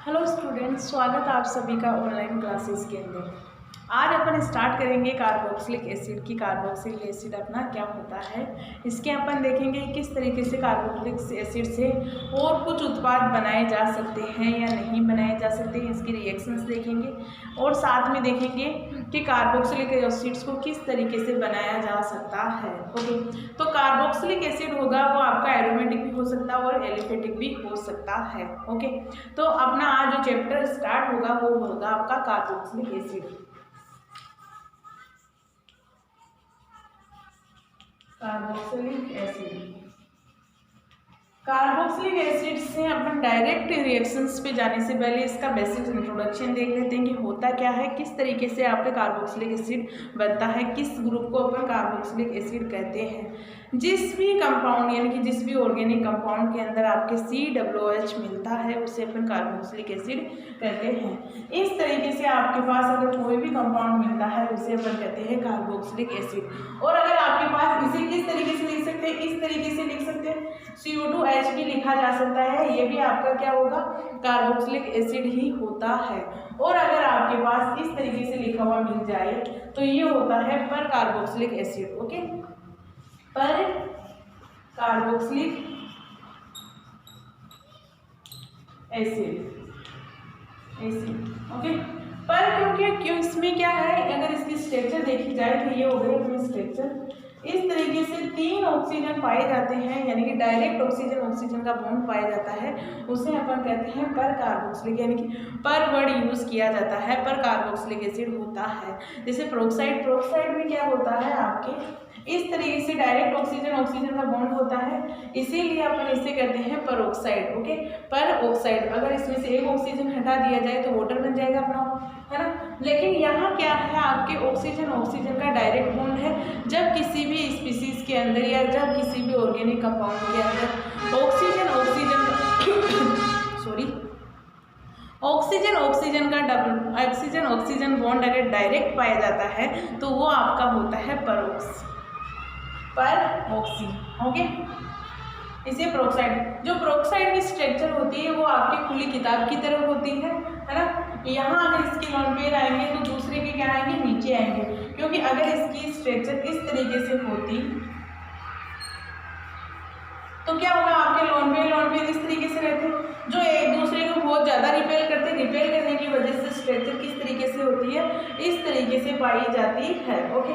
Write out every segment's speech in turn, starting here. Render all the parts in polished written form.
Hello students, स्वागत है आप सभी का ऑनलाइन क्लासेस के अंदर। आज अपन स्टार्ट करेंगे कार्बोक्सिलिक एसिड की। कार्बोक्सिलिक एसिड अपना क्या होता है, इसके अपन देखेंगे किस तरीके से कार्बोक्सिलिक एसिड से और कुछ उत्पाद बनाए जा सकते हैं या नहीं बनाए जा सकते हैं, इसकी रिएक्शंस देखेंगे और साथ में देखेंगे कि कार्बोक्सिलिक एसिड्स को किस तरीके से बनाया जा सकता है। ओके, तो कार्बोक्सिलिक एसिड होगा वो आपका एरोमेटिक भी हो सकता है और एलिफेटिक भी हो सकता है। ओके, तो अपना आज जो चैप्टर स्टार्ट होगा वो होगा आपका carboxylic acid. Carboxylic acid, carboxylic acid से अपन डायरेक्ट रिएक्शंस पे जाने से पहले इसका बेसिक इंट्रोडक्शन देख लेते हैं कि होता क्या है, किस तरीके से आपके कार्बोक्सिलिक एसिड बनता है, किस ग्रुप को अपन कार्बोक्सिलिक एसिड कहते हैं। जिस भी कंपाउंड यानी कि जिस भी ऑर्गेनिक कंपाउंड के अंदर आपके COOH मिलता है उसे अपन कार्बोक्सिलिक एसिड कहते हैं। इस तरीके से आपके पास अगर कोई भी कंपाउंड मिलता है उसे अपन कहते हैं कार्बोक्सिलिक एसिड। और अगर आपके पास इसे किस तरीके से लिख सकते हैं, इस तरीके से लिख सकते हैं, CO2H भी लिखा जा सकता है, ये भी आपका क्या होगा, कार्बोक्सिलिक एसिड ही होता है। और अगर आपके पास इस तरीके से लिखा हुआ मिल जाए तो ये होता है पर कार्बोक्सिलिक एसिड। ओके, पर कार्बोक्सिलिक एसिड ओके, पर क्यों इसमें क्या है, अगर इसकी स्ट्रक्चर देखी जाए तो ये हो गई अपनी स्ट्रक्चर। इस तरीके से 3 ऑक्सीजन पाए जाते हैं, यानी कि डायरेक्ट ऑक्सीजन का बॉन्ड पाया जाता है, उसे अपन कहते हैं पर कार्बोक्सिलिक, यानी कि पर वर्ड यूज किया जाता है, पर कार्बोक्सिलिक एसिड होता है। जैसे प्रोक्साइड में क्या होता है आपके इस तरीके से डायरेक्ट ऑक्सीजन का बॉन्ड होता है, इसीलिए अपन इसे कहते हैं पेरोक्साइड। ओके, पर ऑक्साइड, अगर इसमें से एक ऑक्सीजन हटा दिया जाए तो वाटर बन जाएगा अपना, है ना। लेकिन यहाँ क्या है, आपके ऑक्सीजन का डायरेक्ट बॉन्ड है। जब किसी भी स्पीसीज के अंदर या जब किसी भी ऑर्गेनिक कंपाउंड के अंदर ऑक्सीजन बॉन्ड अगर डायरेक्ट पाया जाता है तो वो आपका होता है परोक्सी। ओके, इसे प्रोक्साइड, जो प्रोक्साइड की स्ट्रक्चर होती है वो आपकी खुली किताब की तरह होती है ना। यहाँ अगर इसके लॉन पेयर आएंगे तो दूसरे के क्या आएंगे, नीचे आएंगे, क्योंकि अगर इसकी स्ट्रक्चर इस तरीके से होती तो क्या होगा, आपके लॉन पेयर इस तरीके से रहते जो एक दूसरे को बहुत ज़्यादा रिपेल करते। रिपेल करने की वजह से स्ट्रक्चर किस तरीके से होती है, इस तरीके से पाई जाती है। ओके,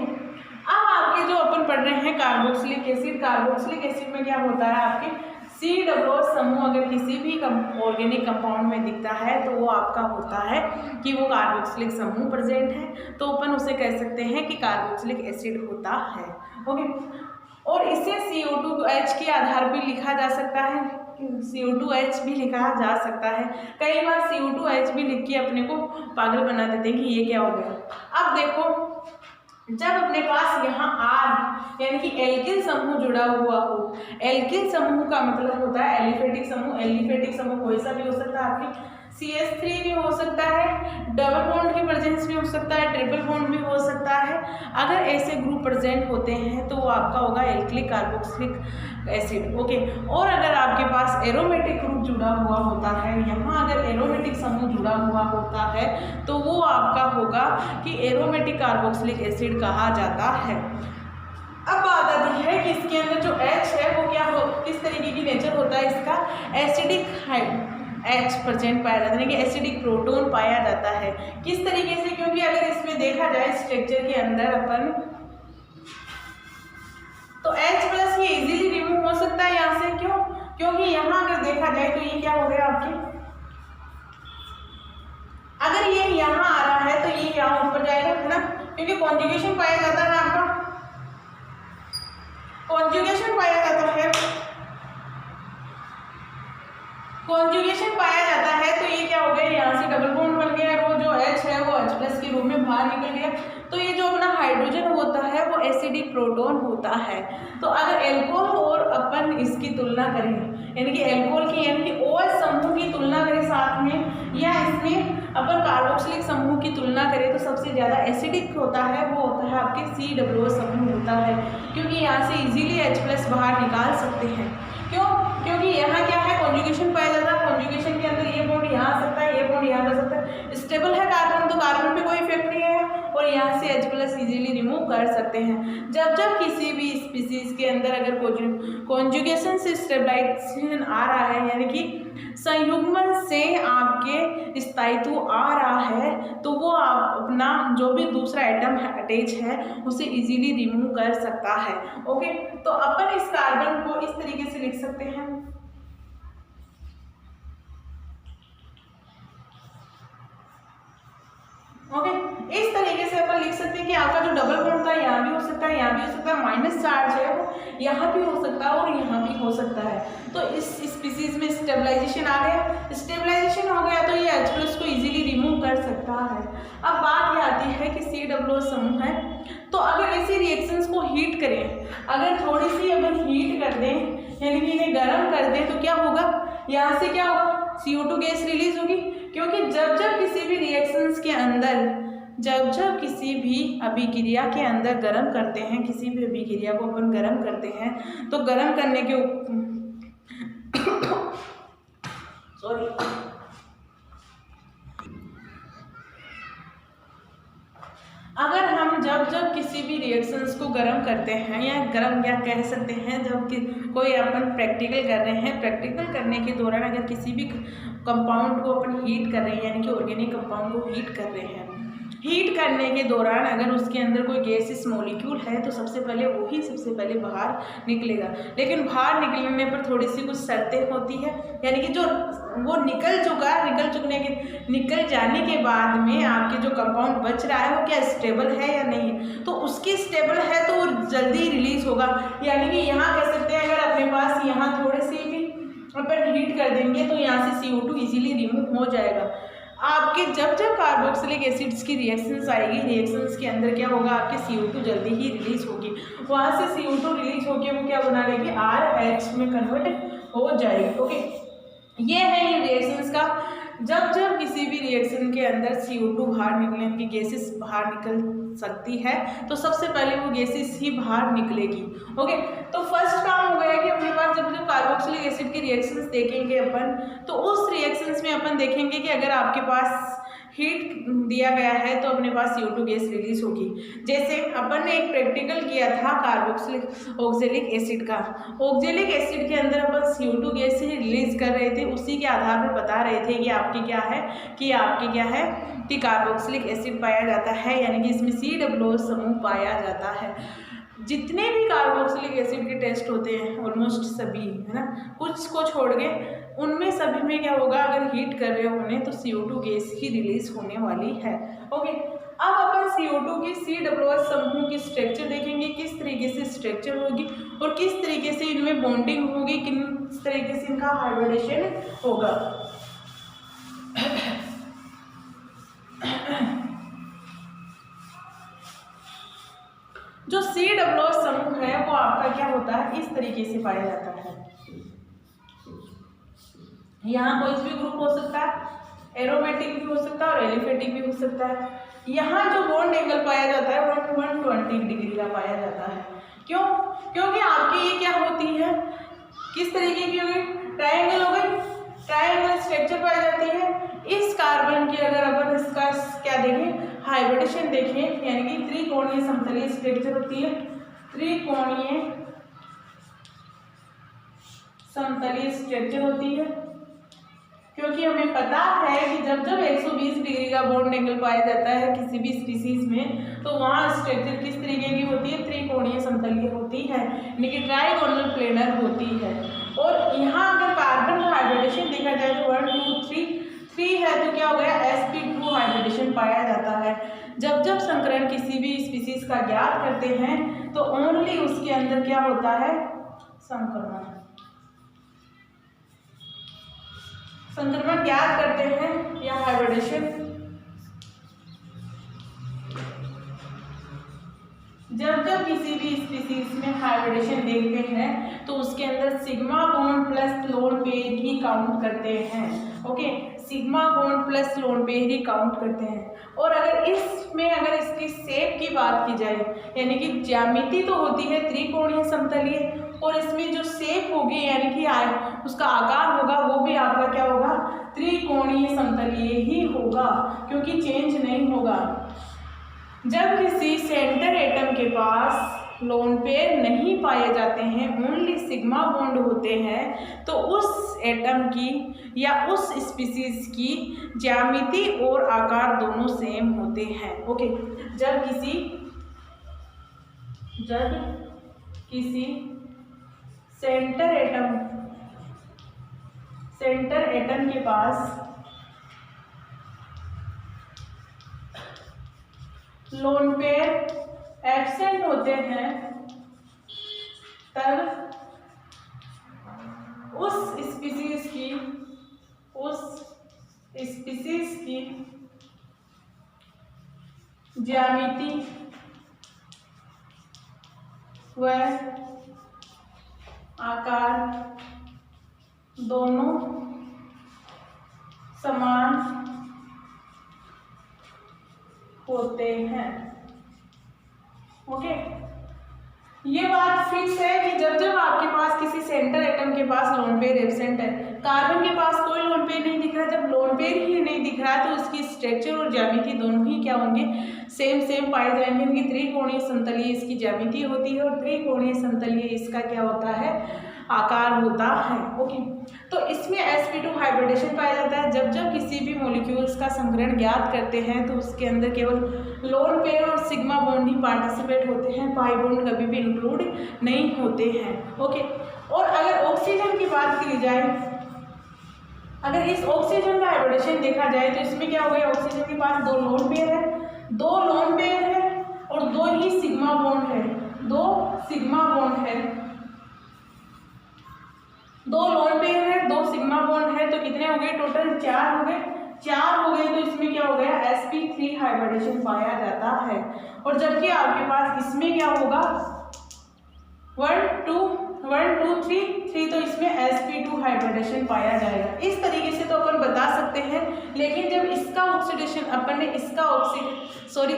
अब आपके जो अपन पढ़ रहे हैं कार्बोक्सिलिक एसिड में क्या होता है, आपके COOH समूह अगर किसी भी ऑर्गेनिक कंपाउंड में दिखता है तो वो आपका होता है कि वो कार्बोक्सिलिक समूह प्रेजेंट है, तो अपन उसे कह सकते हैं कि कार्बोक्सिलिक एसिड होता है। ओके, और इसे CO2H के आधार पर लिखा जा सकता है, CO2H भी लिखा जा सकता है। कई बार CO2H भी लिख के अपने को पागल बना देते हैं कि ये क्या हो गया। अब देखो, जब अपने पास यहाँ R यानी कि एल्किल समूह जुड़ा हुआ हो, एल्किल समूह का मतलब होता है एलिफेटिक समूह। एलिफेटिक समूह कोई सा भी हो सकता है, आपकी CH3 भी हो सकता है, डबल बॉन्ड की प्रेजेंस भी हो सकता है, ट्रिपल बॉन्ड भी हो सकता है। अगर ऐसे ग्रुप प्रेजेंट होते हैं तो वो आपका होगा एल्किलिक कार्बोक्सिलिक एसिड। ओके, और अगर आपके पास एरोमेटिक ग्रुप जुड़ा हुआ होता है, यहाँ अगर एरोमेटिक समूह जुड़ा हुआ होता है तो वो आपका होगा कि एरोमेटिक कार्बोक्सिलिक एसिड कहा जाता है। अब बात आती है कि इसके अंदर जो H है वो क्या हो, किस तरीके की नेचर होता है इसका, एसिडिक H प्रेजेंट पाया जाता है, कि एसिडिक प्रोटोन पाया जाता है। किस तरीके से, क्योंकि अगर इसमें देखा जाए स्ट्रक्चर के अंदर अपन तो H+ ये इजीली रिमूव हो सकता है यहाँ से, क्यों, क्योंकि यहाँ अगर देखा जाए तो ये क्या हो गया आपके, अगर ये यहाँ आ रहा है तो ये यहाँ ऊपर जाएगा, है ना, क्योंकि कॉन्जुगेशन पाया जाता है, आपका कॉन्जुगेशन पाया जाता है, तो ये क्या हो गया, यहाँ से डबल बॉन्ड बन गया और वो जो H है वो H+ के रूप में बाहर निकल गया। तो ये जो अपना हाइड्रोजन होता है वो एसिडिक प्रोटोन होता है। तो अगर एल्कोहल और अपन इसकी तुलना करें, यानी कि एल्कोहल की यानी कि OH समूह की तुलना करें साथ में, या इसमें अपन कार्बोक्सिलिक समूह की तुलना करें तो सबसे ज़्यादा एसिडिक होता है वो होता है आपके COOH समूह होता है, क्योंकि यहाँ से इजीली H+ बाहर निकाल सकते हैं। क्यों, क्योंकि यहाँ क्या है, कॉन्जुगेशन पाया जाता है, कॉन्जुगेशन के अंदर ये बॉन्ड यहाँ आ सकता है, ये स्टेबल है कार्बन तो कार्बन पे कोई इफेक्ट नहीं है और यहाँ से H+ इजीली रिमूव कर सकते हैं। जब जब किसी भी स्पीसीज के अंदर अगर कॉन्जुगेशन से स्टेबलाइजेशन आ रहा है, यानी कि संयुग्मन से आपके स्थायित्व आ रहा है, तो वो आप अपना जो भी दूसरा एटम अटैच है उसे इजीली रिमूव कर सकता है। ओके, तो अपन इस कार्बन को इस तरीके से लिख सकते हैं। ओके, इस तरीके से अपन लिख सकते हैं कि आपका जो डबल बॉन्ड था यहाँ भी हो सकता है, यहाँ भी हो सकता है, माइनस चार्ज है वो यहाँ भी हो सकता है और यहाँ भी हो सकता है। तो इस स्पीसीज में स्टेबलाइजेशन आ गया, स्टेबलाइजेशन हो गया तो ये H+ को इजीली रिमूव कर सकता है। अब बात ये आती है कि COO समूह है, तो अगर ऐसी रिएक्शंस को हीट करें, अगर थोड़ी सी अपन हीट कर दें यानी कि इन्हें गर्म कर दें तो क्या होगा, यहाँ से क्या होगा, CO2 गैस रिलीज होगी। क्योंकि जब जब किसी भी रिएक्शंस के अंदर, जब जब किसी भी अभिक्रिया के अंदर गर्म करते हैं, किसी भी अभिक्रिया को अपन गर्म करते हैं तो गर्म करने के सॉरी अगर हम जब जब किसी भी रिएक्शंस को गर्म करते हैं या गर्म या कह सकते हैं जब कि कोई अपन प्रैक्टिकल कर रहे हैं, प्रैक्टिकल करने के दौरान अगर किसी भी कंपाउंड को अपन हीट कर रहे हैं यानी कि ऑर्गेनिक कंपाउंड को हीट कर रहे हैं, हीट करने के दौरान अगर उसके अंदर कोई गैसियस मॉलिक्यूल है तो सबसे पहले बाहर निकलेगा। लेकिन बाहर निकलने पर थोड़ी सी कुछ शर्तें होती है, यानी कि जो वो निकल जाने के बाद में आपके जो कंपाउंड बच रहा है वो क्या स्टेबल है या नहीं है। तो उसकी स्टेबल है तो वो जल्दी रिलीज होगा। यानी कि यहाँ कह सकते हैं अगर अपने पास यहाँ थोड़े से भी अपन हीट कर देंगे तो यहाँ से CO2 इजीली रिमूव हो जाएगा। आपके जब जब कार्बोक्सिलिक एसिड्स की रिएक्शंस आएगी, रिएक्शंस के अंदर क्या होगा, आपके CO2 जल्दी ही रिलीज होगी, वहाँ से CO2 रिलीज होकर वो क्या बना लेगी, RH में कन्वर्ट हो जाएगी। ओके, ये है ये रिएक्शंस का। जब जब किसी भी रिएक्शन के अंदर CO2 बाहर निकले, की गैसेस बाहर निकल सकती है तो सबसे पहले वो गैसेस ही बाहर निकलेगी। ओके, तो फर्स्ट काम हो गया कि अपने पास जब जब कार्बोक्सिलिक एसिड की रिएक्शंस देखेंगे अपन, तो उस रिएक्शंस में अपन देखेंगे कि अगर आपके पास हीट दिया गया है तो अपने पास CO2 गैस रिलीज होगी। जैसे अपन ने एक प्रैक्टिकल किया था कार्बोक्सिलिक ऑक्जेलिक एसिड का, ऑक्जेलिक एसिड के अंदर अपन CO2 गैस ही रिलीज कर रहे थे, उसी के आधार पर बता रहे थे कि आपके क्या है कि कार्बोक्सिलिक एसिड पाया जाता है, यानी कि इसमें COO समूह पाया जाता है। जितने भी कार्बोक्सिलिक एसिड के टेस्ट होते हैं ऑलमोस्ट सभी, है ना, कुछ को छोड़ के उनमें सभी में क्या होगा, अगर हीट कर रहे हो उन्हें तो CO2 गैस ही रिलीज होने वाली है। ओके, अब अपन CO2 की COO समूह की स्ट्रक्चर देखेंगे, किस तरीके से स्ट्रक्चर होगी और किस तरीके से इनमें बॉन्डिंग होगी, किस तरीके से इनका हाइब्रिडेशन होगा। जो COO समूह है वो आपका क्या होता है, इस तरीके से पाया जाता है। यहाँ कोई भी ग्रुप हो सकता है, एरोमेटिक भी हो सकता है और एलिफेटिक भी हो सकता है। यहाँ जो बॉन्ड एंगल पाया जाता है 120 डिग्री का पाया जाता है। क्यों? क्योंकि आपकी ये क्या होती है, किस तरीके की होगी, ट्रायंगल हो गई, ट्रायंगल स्ट्रक्चर पाई जाती है। इस कार्बन की अगर अपन इसका क्या देखें, हाइब्रिडेशन देखें, यानी कि त्रिकोणीय समतलीय स्ट्रक्चर होती है, त्रिकोणीय समतलीय स्ट्रक्चर होती है। क्योंकि हमें पता है कि जब जब 120 डिग्री का बॉन्ड एंगल पाया जाता है किसी भी स्पीसीज में, तो वहाँ स्ट्रक्चर किस तरीके की होती है, त्रिकोणीय समतलीय होती है, यानी कि ट्राइगोनल प्लेनर होती है। और यहाँ अगर कार्बन का हाइब्रिडेशन देखा जाए तो 1 2 3 है तो क्या हो गया, sp2 हाइब्रिडेशन पाया जाता है। जब जब संकरण किसी भी स्पीसीज का ज्ञात करते हैं तो ओनली उसके अंदर क्या होता है, संक्रमण ज्ञात करते हैं या हाइब्रिडेशन। जब जब किसी भी स्पीसीज में हाइब्रिडेशन देखते हैं तो उसके अंदर sigma bond plus lone pair ही काउंट करते हैं। Okay, sigma bond plus lone pair ही काउंट करते हैं। और अगर इसकी शेप की बात की जाए, यानी कि ज्यामिति तो होती है त्रिकोणीय समतलीय, और इसमें जो शेप होगी यानी कि उसका आकार होगा वो भी आपका क्या होगा, त्रिकोणीय समतलीय ही होगा, क्योंकि चेंज नहीं होगा। जब किसी सेंटर एटम के पास लोन पेयर नहीं पाए जाते हैं, ओनली सिग्मा बॉन्ड होते हैं, तो उस एटम की या उस स्पीसीज की ज्यामिति और आकार दोनों सेम होते हैं। ओके, जब किसी सेंटर एटम के पास लोन पेयर एब्सेंट होते हैं, तब उस स्पीसीज की ज्यामिति व आकार दोनों समान होते हैं। ओके, ये बात फिक्स है कि जब आपके पास किसी सेंटर एटम के पास लोन पेयर एब्सेंट है, कार्बन के पास कोई लोन पेयर नहीं दिख रहा, जब लोन पेयर ही नहीं दिख रहा है तो उसकी स्ट्रक्चर और ज्यामिति दोनों ही क्या होंगे, सेम पाए जाएंगे। इनकी त्रिकोणीय समतलीय इसकी ज्यामिति होती है और त्रिकोणीय समतलीय इसका क्या होता है, आकार होता है। ओके, तो इसमें sp2 हाइब्रिडेशन पाया जाता है। जब किसी भी मॉलिक्यूल्स का संकरण ज्ञात करते हैं तो उसके अंदर केवल लोन पेयर और सिग्मा बॉन्ड ही पार्टिसिपेट होते हैं, पाई बॉन्ड कभी भी इंक्लूड नहीं होते हैं। ओके, और अगर ऑक्सीजन की बात की जाए, अगर इस ऑक्सीजन का हाइब्रिडेशन देखा जाए तो इसमें क्या हो गया, ऑक्सीजन के पास दो लोन पेयर है और दो ही सिग्मा बॉन्ड है, दो लोन पेयर है, दो सिग्मा बॉन्ड है, तो कितने हो गए टोटल, चार हो गए। तो इसमें क्या हो गया, sp3 हाइब्रिडेशन पाया जाता है। और जबकि आपके पास इसमें क्या होगा 1 2 3, तो इसमें sp2 हाइब्रिडेशन पाया जाएगा। इस तरीके से तो अपन बता सकते हैं, लेकिन जब इसका ऑक्सीडेशन अपन ने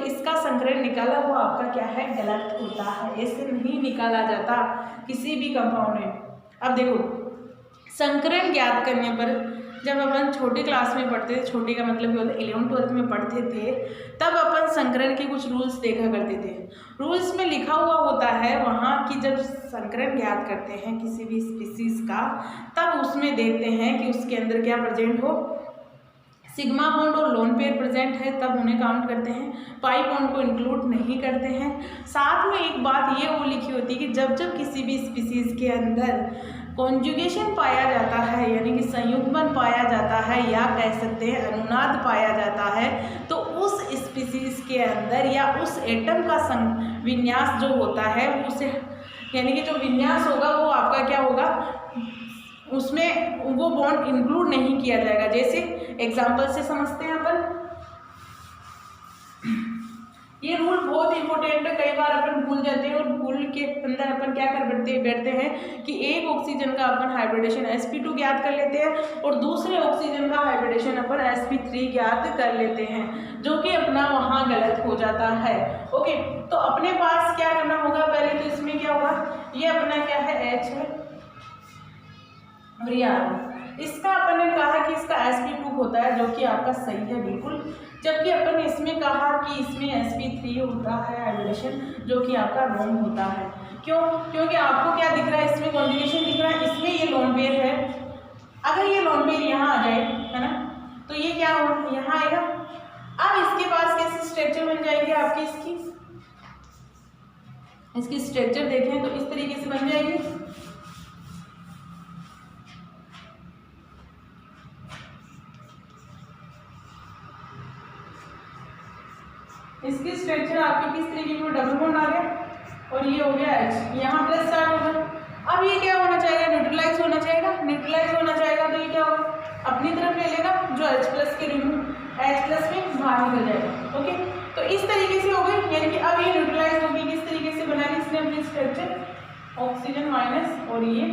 इसका संकरण निकाला वो आपका क्या है, गलत होता है। ऐसे नहीं निकाला जाता किसी भी कंपाउंड में। अब देखो, संकरण ज्ञात करने पर जब अपन छोटी क्लास में पढ़ते थे, छोटे का मतलब ये होता है 11th-12th में पढ़ते थे, तब अपन संकरण के कुछ रूल्स देखा करते थे। रूल्स में लिखा हुआ होता है वहाँ कि जब संकरण ज्ञात करते हैं किसी भी स्पीसीज का, तब उसमें देखते हैं कि उसके अंदर क्या प्रेजेंट हो, सिग्मा बॉन्ड और लोन पेयर प्रेजेंट है, तब उन्हें काउंट करते हैं, पाई बॉन्ड को इंक्लूड नहीं करते हैं। साथ में एक बात ये वो लिखी होती है कि जब किसी भी स्पीसीज के अंदर कॉन्जुगेशन पाया जाता है, यानी कि संयुग्मन पाया जाता है, या कह सकते हैं अनुनाद पाया जाता है, तो उस स्पीसीज के अंदर या उस एटम का विन्यास जो होता है उसे, यानी कि जो विन्यास होगा वो आपका क्या होगा, उसमें वो बॉन्ड इंक्लूड नहीं किया जाएगा। जैसे एग्जाम्पल से समझते हैं अपन, ये रूल बहुत इंपॉर्टेंट है, कई बार अपन भूल जाते हैं और भूल के अंदर अपन क्या कर बैठते हैं कि एक ऑक्सीजन का अपन हाइब्रिडेशन sp2 ज्ञात कर लेते हैं और दूसरे ऑक्सीजन का हाइब्रिडेशन अपन sp3 ज्ञात कर लेते हैं, जो कि अपना वहाँ गलत हो जाता है। ओके, तो अपने पास क्या करना होगा, पहले तो इसमें क्या होगा, ये अपना क्या है H है और ये इसका अपन ने कहा कि इसका sp2 होता है, जो कि आपका सही है बिल्कुल। जबकि अपन ने इसमें कहा कि इसमें sp3 होता है हाइब्रिडेशन, जो कि आपका रॉन्ग होता है। क्यों? क्योंकि आपको क्या दिख रहा है, इसमें कॉन्जुगेशन दिख रहा है, इसमें ये लोन पेयर है। अगर ये लोन पेयर यहाँ आ जाए, है ना, तो ये क्या हो, यहाँ आएगा। अब इसके पास कैसी स्ट्रक्चर बन जाएगी आपकी, इसकी स्ट्रक्चर देखें तो इस तरीके से बन जाएगी। इसकी स्ट्रक्चर आपकी किस तरीके की, डबल बॉन्ड आ गया और ये हो गया H, यहाँ प्लस स्टार्ट होगा। अब ये क्या होना चाहिए, न्यूट्रलाइज होना चाहिएगा, तो ये क्या होगा, अपनी तरफ ले लेगा, जो H प्लस के H प्लस में बाहर निकल जाएगा। ओके, तो इस तरीके से हो गई, यानी कि अब ये न्यूट्रलाइज होगी। किस तरीके से बना ली इसने अपनी स्ट्रक्चर, ऑक्सीजन माइनस और ये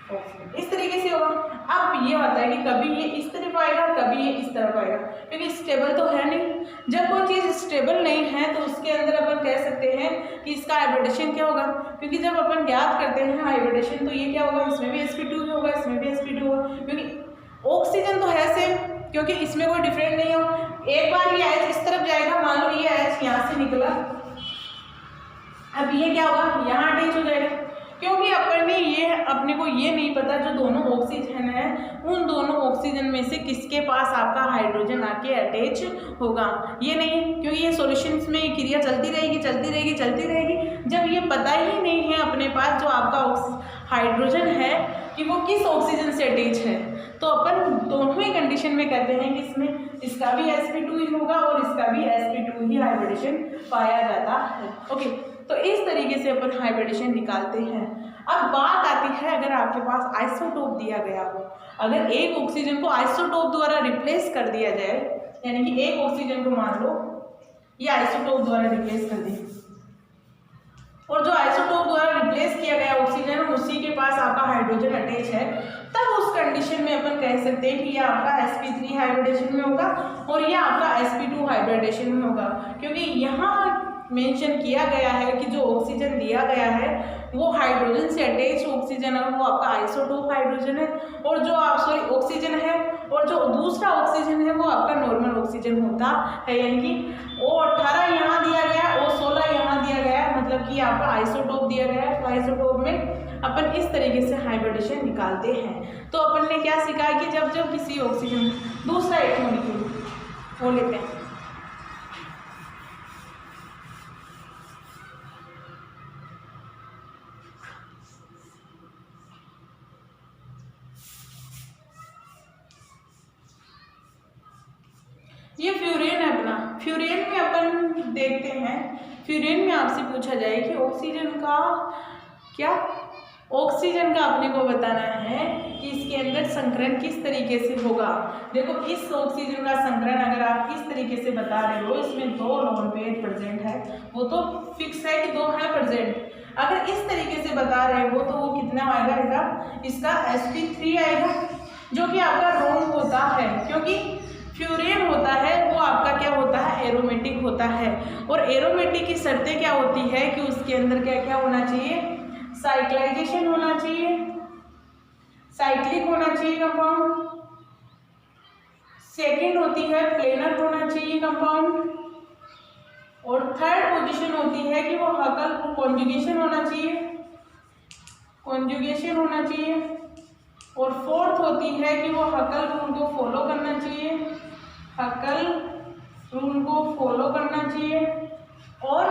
ऑक्सीजन, इस तरीके से होगा। अब ये होता है कि कभी ये इस तरफ आएगा, कभी ये इस तरफ आएगा, क्योंकि स्टेबल तो है नहीं। जब कोई चीज़ स्टेबल नहीं है तो उसके अंदर अपन कह सकते हैं कि इसका हाइब्रिडेशन क्या होगा, क्योंकि जब अपन ज्ञात करते हैं हाइब्रिडेशन तो ये क्या होगा, इसमें भी sp2 होगा, इसमें भी sp2 होगा, क्योंकि ऑक्सीजन तो है सेम, क्योंकि इसमें कोई डिफरेंट नहीं हो। एक बार ये एच इस तरफ जाएगा, मान लो ये एच यहाँ से निकला, अब ये क्या होगा, यहाँ अटैच हो जाएगा, क्योंकि अपन ने ये अपने को ये नहीं पता जो दोनों ऑक्सीजन है उन दोनों ऑक्सीजन में से किसके पास आपका हाइड्रोजन आके अटैच होगा, ये नहीं, क्योंकि ये सॉल्यूशंस में क्रिया चलती रहेगी चलती रहेगी चलती रहेगी। जब ये पता ही नहीं है अपने पास जो आपका हाइड्रोजन है कि वो किस ऑक्सीजन से अटैच है, तो अपन दोनों ही कंडीशन में कहते हैं कि इसमें इसका भी sp2 ही होगा और इसका भी sp2 ही हाइब्रिडेशन पाया जाता है। ओके, तो इस तरीके से अपन हाइब्रिडेशन निकालते हैं। अब बात आती है अगर आपके पास आइसोटोप दिया गया हो, अगर एक ऑक्सीजन को आइसोटोप द्वारा रिप्लेस कर दिया जाए, यानी कि एक ऑक्सीजन को मान लो ये आइसोटोप द्वारा रिप्लेस कर दिया, और जो आइसोटोप द्वारा रिप्लेस किया गया ऑक्सीजन उसी के पास आपका हाइड्रोजन अटैच है, तब उस कंडीशन में अपन कह सकते हैं कि यह आपका sp3 हाइब्रिडेशन में होगा और यह आपका sp2 हाइब्रिडेशन में होगा, क्योंकि यहाँ मेंशन किया गया है कि जो ऑक्सीजन दिया गया है वो हाइड्रोजन से अटैच ऑक्सीजन है, वो आपका आइसोटोप हाइड्रोजन है, और जो आप ऑक्सीजन है और जो दूसरा ऑक्सीजन है वो आपका नॉर्मल ऑक्सीजन होता है, यानी कि O18 यहाँ दिया गया, O16 यहाँ दिया गया, मतलब कि आपका आइसोटोप दिया गया है। तो आइसोटोप में अपन इस तरीके से हाइब्रिडेशन निकालते हैं। तो अपन ने क्या सीखा कि जब जब किसी ऑक्सीजन दूसरा एक मॉलिक्यूल वो लेते हैं, ये फ्यूरेन है अपना, फ्यूरेन में अपन देखते हैं, फ्यूरेन में आपसे पूछा जाए कि ऑक्सीजन का क्या, ऑक्सीजन का अपने को बताना है कि इसके अंदर संकरण किस तरीके से होगा। देखो इस ऑक्सीजन का संकरण अगर आप इस तरीके से बता रहे हो, इसमें 2 लोन पेयर प्रेजेंट है, वो तो फिक्स है कि 2 है प्रेजेंट, अगर इस तरीके से बता रहे हो तो वो कितना आएगा, इसका sp3 आएगा, जो कि आपका रॉन्ग होता है, क्योंकि फ्यूरेन होता है वो आपका क्या होता है, एरोमेटिक होता है, और एरोमेटिक की शर्तें क्या होती है कि उसके अंदर क्या क्या होना चाहिए, साइक्लाइजेशन होना चाहिए, साइक्लिक होना चाहिए कंपाउंड, सेकंड होती है प्लेनर होना चाहिए कंपाउंड, और थर्ड पोजीशन होती है कि वो हकल कॉन्जुगेशन होना चाहिए, कॉन्जुगेशन होना चाहिए, और फोर्थ होती है कि वो हकल रूल को फॉलो करना चाहिए, हकल रूल को फॉलो करना चाहिए, और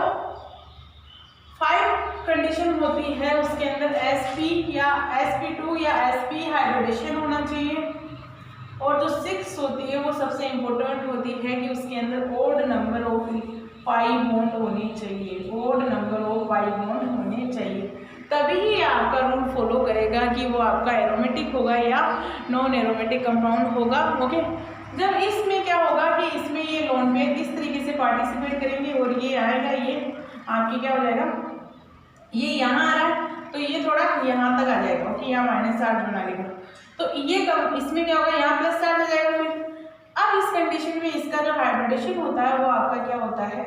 5 कंडीशन होती है उसके अंदर sp या sp2 या sp हाइब्रिडेशन होना चाहिए, और जो 6 होती है वो सबसे इम्पोर्टेंट होती है कि उसके अंदर odd number of pi bond होने चाहिए, odd number of pi bond होने चाहिए, तभी आपका रूल फॉलो करेगा कि वो आपका एरोमेटिक होगा या नॉन एरोमेटिक कंपाउंड होगा। ओके, जब इसमें क्या होगा कि इसमें ये लोन पेयर इस तरीके से पार्टिसिपेट करेंगे और ये आएगा, ये आपकी क्या हो जाएगा, ये यहाँ आ रहा है तो ये थोड़ा यहाँ तक आ जाएगा, ओके, यहाँ माइनस चार्ज बना लेगा, तो ये कम इसमें क्या होगा, यहाँ प्लस चार्ज आ जाएगा। फिर अब इस कंडीशन में इसका जो हाइब्रिडेशन होता है वो आपका क्या होता है,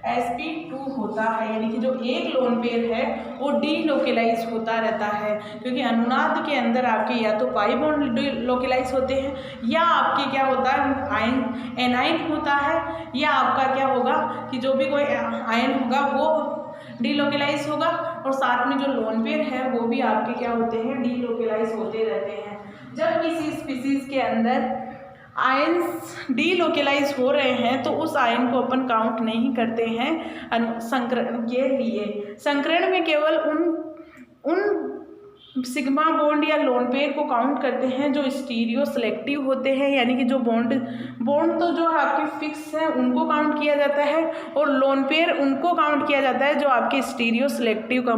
sp2 होता है, यानी कि जो एक लोन पेयर है वो डीलोकेलाइज होता रहता है, क्योंकि अनुनाद के अंदर आपके या तो पाई बॉन्ड लोकेलाइज होते हैं या आपके क्या होता है आयन एनाइन होता है, या आपका क्या होगा कि जो भी कोई आयन होगा वो डीलोकेलाइज होगा, और साथ में जो लोन पेयर है वो भी आपके क्या होते हैं, डीलोकेलाइज होते रहते हैं। जब किसी स्पीसीज के अंदर आयन्स डीलोकेलाइज हो रहे हैं तो उस आयन को अपन काउंट नहीं करते हैं संकरण के लिए। संकरण में केवल उन सिग्मा बॉन्ड या लोन पेयर को काउंट करते हैं जो स्टीरियो सेलेक्टिव होते हैं, यानी कि जो बॉन्ड तो जो आपके फिक्स हैं उनको काउंट किया जाता है, और लोन पेयर उनको काउंट किया जाता है जो आपके स्टीरियो सेलेक्टिव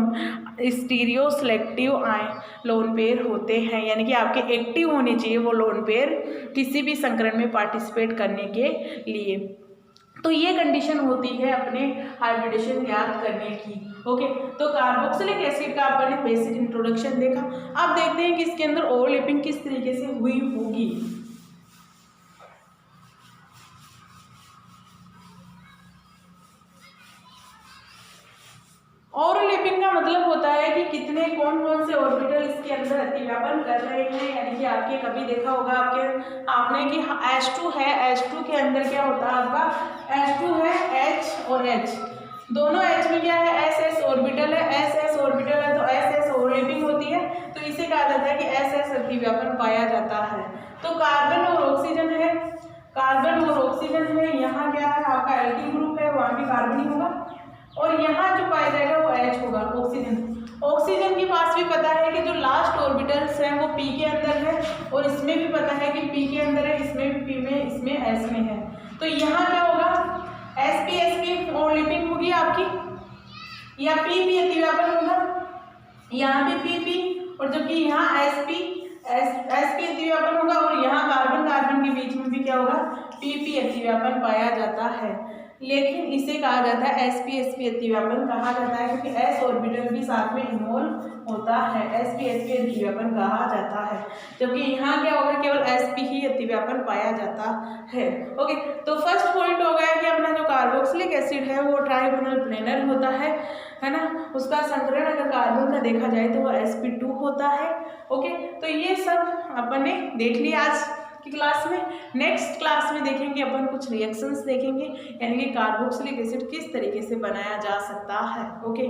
लोन पेयर होते हैं, यानी कि आपके एक्टिव होने चाहिए वो लोन पेयर किसी भी संकरण में पार्टिसिपेट करने के लिए। तो ये कंडीशन होती है अपने हाइब्रिडेशन ज्ञात करने की। ओके, तो कार्बोक्सिलिक एसिड का अपन ने बेसिक इंट्रोडक्शन देखा। अब देखते हैं कि इसके अंदर ओवरलैपिंग किस तरीके से हुई होगी। ओवरलैपिंग का मतलब होता है कि कितने कौन कौन से ऑर्बिटल इसके अंदर अतिव्यापन कर रहे हैं। यानी कि आपके कभी देखा होगा आपने कि H2 है, H2 के अंदर क्या होता है आपका, H2 है H और H, दोनों H में क्या है, SS ऑर्बिटल है, SS ऑर्बिटल है तो SS ओवरलैपिंग होती है, तो इसे कहा जाता है कि SS अतिव्यापन पाया जाता है। तो कार्बन और ऑक्सीजन है, कार्बन और ऑक्सीजन है, यहाँ क्या है आपका एल्किल ग्रुप है, वहाँ भी कार्बन ही होगा, और यहाँ जो पाया जाएगा वो H होगा, ऑक्सीजन। ऑक्सीजन के पास भी पता है कि जो लास्ट ऑर्बिटल्स हैं वो P के अंदर है, और इसमें भी पता है कि P के अंदर है, इसमें भी P में, इसमें S में है। तो यहाँ क्या होगा, sp ओवरलैपिंग होगी आपकी, या PP अतिव्यापन होगा, यहाँ पे PP, और जबकि यहाँ sp अतिव्यापन होगा, और यहाँ कार्बन कार्बन के बीच में भी क्या होगा, PP अतिव्यापन पाया जाता है। लेकिन इसे कहा जाता है sp अतिव्यापन कहा जाता है, क्योंकि s ऑर्बिटल भी साथ में इन्वॉल्व होता है, sp अतिव्यापन कहा जाता है, जबकि यहाँ क्या होगा, केवल sp ही अतिव्यापन पाया जाता है। ओके, तो फर्स्ट पॉइंट हो गया कि अपना जो कार्बोक्सिलिक एसिड है वो ट्राइगोनल प्लेनर होता है ना, उसका संकरण अगर कार्बन का देखा जाए तो वो sp2 होता है। ओके, तो ये सब अपन ने देख लिया आज की क्लास में। नेक्स्ट क्लास में देखेंगे अपन कुछ रिएक्शंस देखेंगे, यानी कि कार्बोक्सिलिक एसिड किस तरीके से बनाया जा सकता है। ओके।